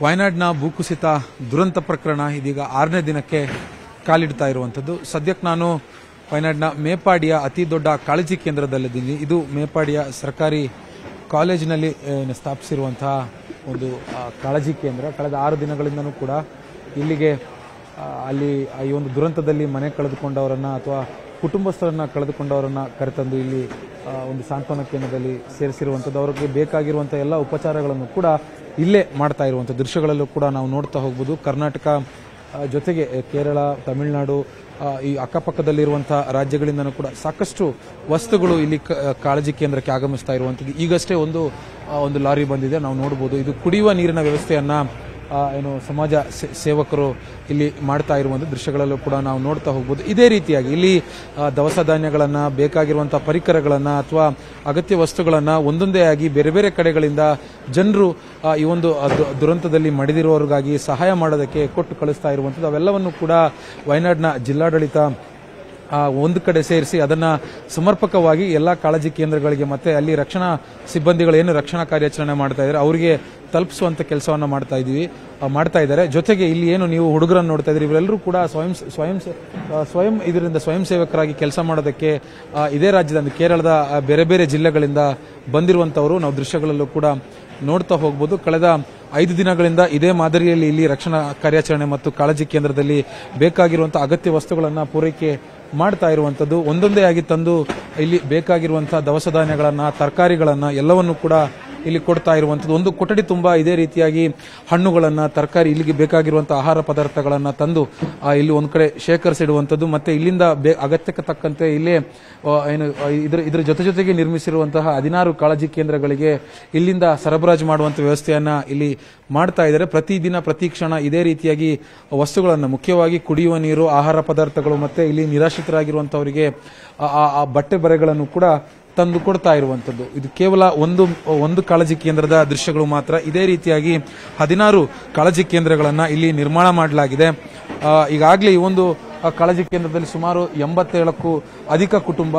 ವಯನಾಡ್ನ ಭೂಕುಸಿತ ದುರಂತ ಪ್ರಕರಣ ಇದೀಗ 6ನೇ ದಿನಕ್ಕೆ ಕಾಲಿಡ್ತಾ ಇರುವಂತದ್ದು. ಸದ್ಯಕ್ಕೆ ನಾನು ವಯನಾಡ್ನ ಮೇಪಾಡಿಯ ಅತಿ ದೊಡ್ಡ ಕಾಳಜಿ ಕೇಂದ್ರದಲ್ಲಿದ್ದೀನಿ. ಇದು ಮೇಪಾಡಿಯ ಸರ್ಕಾರಿ ಕಾಲೇಜಿನಲ್ಲಿ ಸ್ಥಾಪಿಸಿರುವಂತಹ ಒಂದು ಕಾಳಜಿ ಕೇಂದ್ರ. ಕಳೆದ 6 ದಿನಗಳಿಂದನೂ ಕೂಡ ಇಲ್ಲಿಗೆ ಅಲ್ಲಿ ಈ ಒಂದು ದುರಂತದಲ್ಲಿ ಮನೆ ಕಳೆದುಕೊಂಡವರನ್ನ ಅಥವಾ ಕುಟುಂಬಸ್ಥರನ್ನ ಕಳೆದುಕೊಂಡವರನ್ನ ಕರೆತಂದು ಇಲ್ಲಿ ಒಂದು ಸಾಂತ್ವನ ಕೇಂದ್ರದಲ್ಲಿ ಸೇರಿಸಿರುವಂಥದ್ದು. ಅವರಿಗೆ ಬೇಕಾಗಿರುವಂತಹ ಎಲ್ಲ ಉಪಚಾರಗಳನ್ನು ಕೂಡ ಇಲ್ಲೇ ಮಾಡ್ತಾ ಇರುವಂಥ ದೃಶ್ಯಗಳಲ್ಲೂ ಕೂಡ ನಾವು ನೋಡ್ತಾ ಹೋಗ್ಬೋದು. ಕರ್ನಾಟಕ ಜೊತೆಗೆ ಕೇರಳ, ತಮಿಳುನಾಡು, ಈ ಅಕ್ಕಪಕ್ಕದಲ್ಲಿರುವಂತಹ ರಾಜ್ಯಗಳಿಂದನೂ ಕೂಡ ಸಾಕಷ್ಟು ವಸ್ತುಗಳು ಇಲ್ಲಿ ಕಾಳಜಿ ಕೇಂದ್ರಕ್ಕೆ ಆಗಮಿಸ್ತಾ ಇರುವಂಥದ್ದು. ಈಗಷ್ಟೇ ಒಂದು ಲಾರಿ ಬಂದಿದೆ, ನಾವು ನೋಡಬಹುದು. ಇದು ಕುಡಿಯುವ ನೀರಿನ ವ್ಯವಸ್ಥೆಯನ್ನ ಸಮಾಜ ಸೇವಕರು ಇಲ್ಲಿ ಮಾಡ್ತಾ ಇರುವಂಥ ದೃಶ್ಯಗಳಲ್ಲೂ ಕೂಡ ನಾವು ನೋಡ್ತಾ ಹೋಗ್ಬೋದು. ಇದೇ ರೀತಿಯಾಗಿ ಇಲ್ಲಿ ದವಸ ಧಾನ್ಯಗಳನ್ನ, ಬೇಕಾಗಿರುವಂತಹ ಪರಿಕರಗಳನ್ನ ಅಥವಾ ಅಗತ್ಯ ವಸ್ತುಗಳನ್ನ ಒಂದೊಂದೇ ಆಗಿ ಬೇರೆ ಬೇರೆ ಕಡೆಗಳಿಂದ ಜನರು ಈ ಒಂದು ದುರಂತದಲ್ಲಿ ಮಡಿದಿರುವವರಿಗಾಗಿ ಸಹಾಯ ಮಾಡೋದಕ್ಕೆ ಕೊಟ್ಟು ಕಳಿಸ್ತಾ ಇರುವಂಥದ್ದು. ಅವೆಲ್ಲವನ್ನು ಕೂಡ ವಯನಾಡ್ನ ಜಿಲ್ಲಾಡಳಿತ ಒಂದು ಕಡೆ ಸೇರಿಸಿ ಅದನ್ನ ಸಮರ್ಪಕವಾಗಿ ಎಲ್ಲಾ ಕಾಳಜಿ ಕೇಂದ್ರಗಳಿಗೆ ಮತ್ತೆ ಅಲ್ಲಿ ರಕ್ಷಣಾ ಸಿಬ್ಬಂದಿಗಳು ಏನು ರಕ್ಷಣಾ ಕಾರ್ಯಾಚರಣೆ ಮಾಡ್ತಾ ಇದ್ದಾರೆ ಅವರಿಗೆ ತಲುಪಿಸುವಂತ ಕೆಲಸವನ್ನ ಮಾಡ್ತಾ ಇದ್ದಾರೆ. ಜೊತೆಗೆ ಇಲ್ಲಿ ಏನು ನೀವು ಹುಡುಗರನ್ನು ನೋಡ್ತಾ ಇದ್ದೀರಿ, ಇವರೆಲ್ಲರೂ ಕೂಡ ಸ್ವಯಂ ಇದರಿಂದ ಸ್ವಯಂ ಸೇವಕರಾಗಿ ಕೆಲಸ ಮಾಡೋದಕ್ಕೆ ಇದೇ ರಾಜ್ಯದ ಕೇರಳದ ಬೇರೆ ಬೇರೆ ಜಿಲ್ಲೆಗಳಿಂದ ಬಂದಿರುವಂತವರು ನಾವು ದೃಶ್ಯಗಳಲ್ಲೂ ಕೂಡ ನೋಡ್ತಾ ಹೋಗಬಹುದು. ಕಳೆದ 5 ದಿನಗಳಿಂದ ಇದೇ ಮಾದರಿಯಲ್ಲಿ ಇಲ್ಲಿ ರಕ್ಷಣಾ ಕಾರ್ಯಾಚರಣೆ ಮತ್ತು ಕಾಳಜಿ ಕೇಂದ್ರದಲ್ಲಿ ಬೇಕಾಗಿರುವಂತಹ ಅಗತ್ಯ ವಸ್ತುಗಳನ್ನ ಪೂರೈಕೆ ಮಾಡ್ತಾ ಇರುವಂತದ್ದು. ಒಂದೊಂದೇ ಆಗಿ ತಂದು ಇಲ್ಲಿ ಬೇಕಾಗಿರುವಂತಹ ದವಸ ಧಾನ್ಯಗಳನ್ನ, ತರಕಾರಿಗಳನ್ನ ಎಲ್ಲವನ್ನು ಕೂಡ ಇಲ್ಲಿ ಕೊಡ್ತಾ ಇರುವಂತದ್ದು. ಒಂದು ಕೊಠಡಿ ತುಂಬಾ ಇದೇ ರೀತಿಯಾಗಿ ಹಣ್ಣುಗಳನ್ನ, ತರಕಾರಿ, ಇಲ್ಲಿಗೆ ಬೇಕಾಗಿರುವಂತಹ ಆಹಾರ ಪದಾರ್ಥಗಳನ್ನ ತಂದು ಇಲ್ಲಿ ಒಂದ್ ಕಡೆ ಶೇಖರಿಸಿಡುವಂತದ್ದು. ಮತ್ತೆ ಇಲ್ಲಿಂದ ಅಗತ್ಯಕ್ಕೆ ತಕ್ಕಂತೆ ಇಲ್ಲೇ ಇದರ ಜೊತೆಗೆ ನಿರ್ಮಿಸಿರುವಂತಹ 16 ಕಾಳಜಿ ಕೇಂದ್ರಗಳಿಗೆ ಇಲ್ಲಿಂದ ಸರಬರಾಜು ಮಾಡುವಂತ ವ್ಯವಸ್ಥೆಯನ್ನ ಇಲ್ಲಿ ಮಾಡ್ತಾ ಇದ್ದಾರೆ. ಪ್ರತಿದಿನ ಪ್ರತಿ ಕ್ಷಣ ಇದೇ ರೀತಿಯಾಗಿ ವಸ್ತುಗಳನ್ನ, ಮುಖ್ಯವಾಗಿ ಕುಡಿಯುವ ನೀರು, ಆಹಾರ ಪದಾರ್ಥಗಳು ಮತ್ತೆ ಇಲ್ಲಿ ನಿರಾಶ್ರಿತರಾಗಿರುವಂತವರಿಗೆ ಬಟ್ಟೆ ಬರೆಗಳನ್ನು ಕೂಡ ತಂದು ಕೊಡ್ತಾ ಇರುವಂತದ್ದು. ಇದು ಕೇವಲ ಒಂದು ಕಾಳಜಿ ಕೇಂದ್ರದ ದೃಶ್ಯಗಳು ಮಾತ್ರ. ಇದೇ ರೀತಿಯಾಗಿ 16 ಕಾಳಜಿ ಕೇಂದ್ರಗಳನ್ನ ಇಲ್ಲಿ ನಿರ್ಮಾಣ ಮಾಡಲಾಗಿದೆ. ಈಗಾಗಲೇ ಈ ಒಂದು ಕಾಳಜಿ ಕೇಂದ್ರದಲ್ಲಿ ಸುಮಾರು 87ಕ್ಕೂ ಅಧಿಕ ಕುಟುಂಬ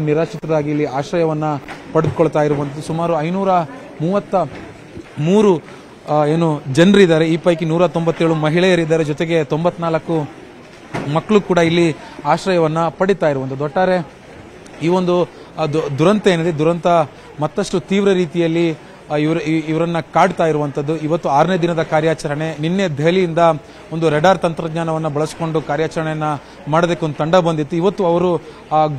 ನಿರಾಶ್ರಿತರಾಗಿ ಇಲ್ಲಿ ಆಶ್ರಯವನ್ನ ಪಡೆದುಕೊಳ್ತಾ ಇರುವಂತದ್ದು. ಸುಮಾರು 533 ಜನರಿದ್ದಾರೆ. ಈ ಪೈಕಿ 197 ಮಹಿಳೆಯರಿದ್ದಾರೆ. ಜೊತೆಗೆ 94 ಮಕ್ಕಳು ಕೂಡ ಇಲ್ಲಿ ಆಶ್ರಯವನ್ನ ಪಡಿತಾ ಇರುವಂತದ್ದು. ಒಟ್ಟಾರೆ ಈ ಒಂದು ದುರಂತ ಏನಿದೆ, ದುರಂತ ಮತ್ತಷ್ಟು ತೀವ್ರ ರೀತಿಯಲ್ಲಿ ಇವರನ್ನ ಕಾಡ್ತಾ ಇರುವಂತದ್ದು. ಇವತ್ತು 6ನೇ ದಿನದ ಕಾರ್ಯಾಚರಣೆ. ನಿನ್ನೆ ದೆಹಲಿಯಿಂದ ಒಂದು ರೆಡಾರ್ ತಂತ್ರಜ್ಞಾನವನ್ನ ಬಳಸಿಕೊಂಡು ಕಾರ್ಯಾಚರಣೆಯನ್ನ ಮಾಡೋದಕ್ಕೆ ಒಂದು ತಂಡ ಬಂದಿತ್ತು. ಇವತ್ತು ಅವರು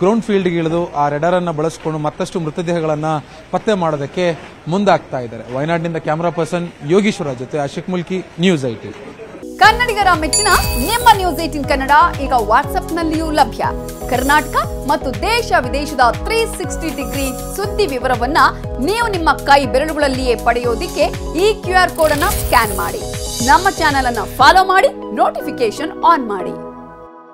ಗ್ರೌಂಡ್ ಫೀಲ್ಡ್ಗೆ ಇಳಿದು ಆ ರೆಡಾರ್ ಅನ್ನ ಬಳಸಿಕೊಂಡು ಮತ್ತಷ್ಟು ಮೃತದೇಹಗಳನ್ನ ಪತ್ತೆ ಮಾಡೋದಕ್ಕೆ ಮುಂದಾಗ್ತಾ ಇದ್ದಾರೆ. ವಯನಾಡಿನಿಂದ ಕ್ಯಾಮರಾ ಪರ್ಸನ್ ಯೋಗೀಶ್ವರ ಜೊತೆ ಅಶಿಕ್ ಮುಲ್ಕಿ, ನ್ಯೂಸ್ 18. ಕನ್ನಡಿಗರ ಮೆಚ್ಚಿನ ನಿಮ್ಮ ನ್ಯೂಸ್ 18 ಕನ್ನಡ ಈಗ ವಾಟ್ಸ್ಆಪ್ನಲ್ಲಿಯೂ ಲಭ್ಯ. ಕರ್ನಾಟಕ ಮತ್ತು ದೇಶ ವಿದೇಶದ 360 ಡಿಗ್ರಿ ಸುದ್ದಿ ವಿವರವನ್ನ ನೀವು ನಿಮ್ಮ ಕೈ ಬೆರಳುಗಳಲ್ಲಿಯೇ ಪಡೆಯೋದಿಕ್ಕೆ ಈ QR ಕೋಡ್ ಅನ್ನ ಸ್ಕ್ಯಾನ್ ಮಾಡಿ. ನಮ್ಮ ಚಾನೆಲ್ ಅನ್ನ ಫಾಲೋ ಮಾಡಿ, ನೋಟಿಫಿಕೇಶನ್ ಆನ್ ಮಾಡಿ.